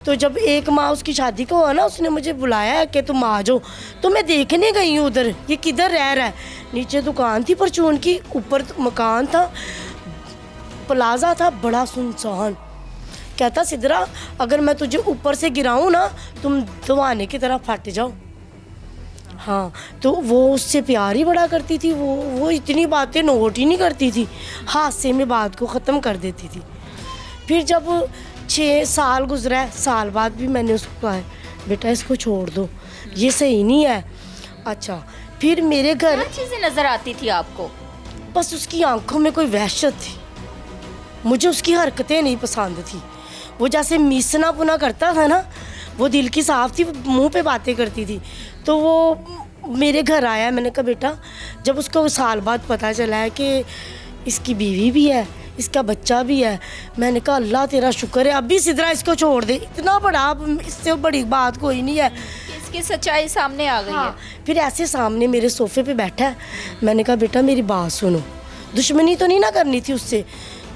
तो जब एक माह उसकी शादी को हुआ ना, उसने मुझे बुलाया कि तुम आ जाओ। तो मैं देखने गई हूँ उधर ये किधर रह रहा है। नीचे दुकान थी परचून की, ऊपर मकान था, प्लाजा था बड़ा सुनसान। कहता सिद्रा अगर मैं तुझे ऊपर से गिराऊं ना, तुम दीवाने की तरह फट जाओ। हाँ, तो वो उससे प्यार ही बड़ा करती थी। वो इतनी बातें नोट ही नहीं करती थी, हादसे में बात को ख़त्म कर देती थी। फिर जब 6 साल गुजरा है, साल बाद भी मैंने उसको कहा बेटा इसको छोड़ दो, ये सही नहीं है। अच्छा, फिर मेरे घर क्या चीजें नजर आती थी आपको? बस उसकी आंखों में कोई वहशत थी। मुझे उसकी हरकतें नहीं पसंद थी। वो जैसे मीसना पुना करता था ना, वो दिल की साफ थी, मुंह पे बातें करती थी। तो वो मेरे घर आया, मैंने कहा बेटा, जब उसको साल बाद पता चला है कि इसकी बीवी भी है, इसका बच्चा भी है, मैंने कहा अल्लाह तेरा शुक्र है, अभी सिद्रा इसको छोड़ दे, इतना बड़ा, इससे बड़ी बात कोई नहीं है। इसकी सच्चाई सामने आ गई हाँ, फिर ऐसे सामने मेरे सोफे पे बैठा है। मैंने कहा बेटा मेरी बात सुनो, दुश्मनी तो नहीं ना करनी थी उससे।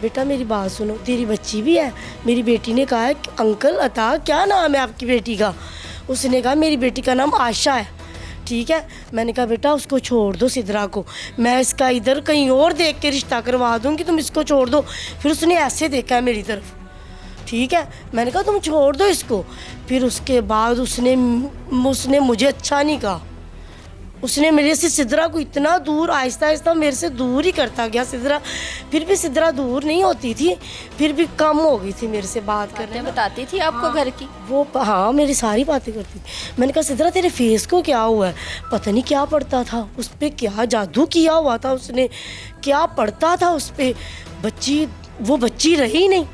बेटा मेरी बात सुनो, तेरी बच्ची भी है। मेरी बेटी ने कहा है अंकल अता क्या नाम है आपकी बेटी का? उसने कहा मेरी बेटी का नाम आशा है। ठीक है, मैंने कहा बेटा उसको छोड़ दो सिद्रा को, मैं इसका इधर कहीं और देख के रिश्ता करवा दूँगी, तुम इसको छोड़ दो। फिर उसने ऐसे देखा है मेरी तरफ। ठीक है, मैंने कहा तुम छोड़ दो इसको। फिर उसके बाद उसने मुझे अच्छा नहीं कहा। उसने मेरे से सिद्रा को इतना दूर, आहिस्ता आहिस्ता मेरे से दूर ही करता गया सिद्रा। फिर भी सिद्रा दूर नहीं होती थी, फिर भी कम हो गई थी मेरे से बात करने। बताती थी आपको घर की? वो हाँ मेरी सारी बातें करती थी। मैंने कहा सिद्रा तेरे फेस को क्या हुआ है? पता नहीं क्या पड़ता था उस पर, क्या जादू किया हुआ था उसने, क्या पड़ता था उस पर। वो बच्ची रही नहीं,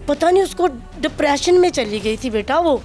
पता नहीं उसको डिप्रेशन में चली गई थी बेटा वो।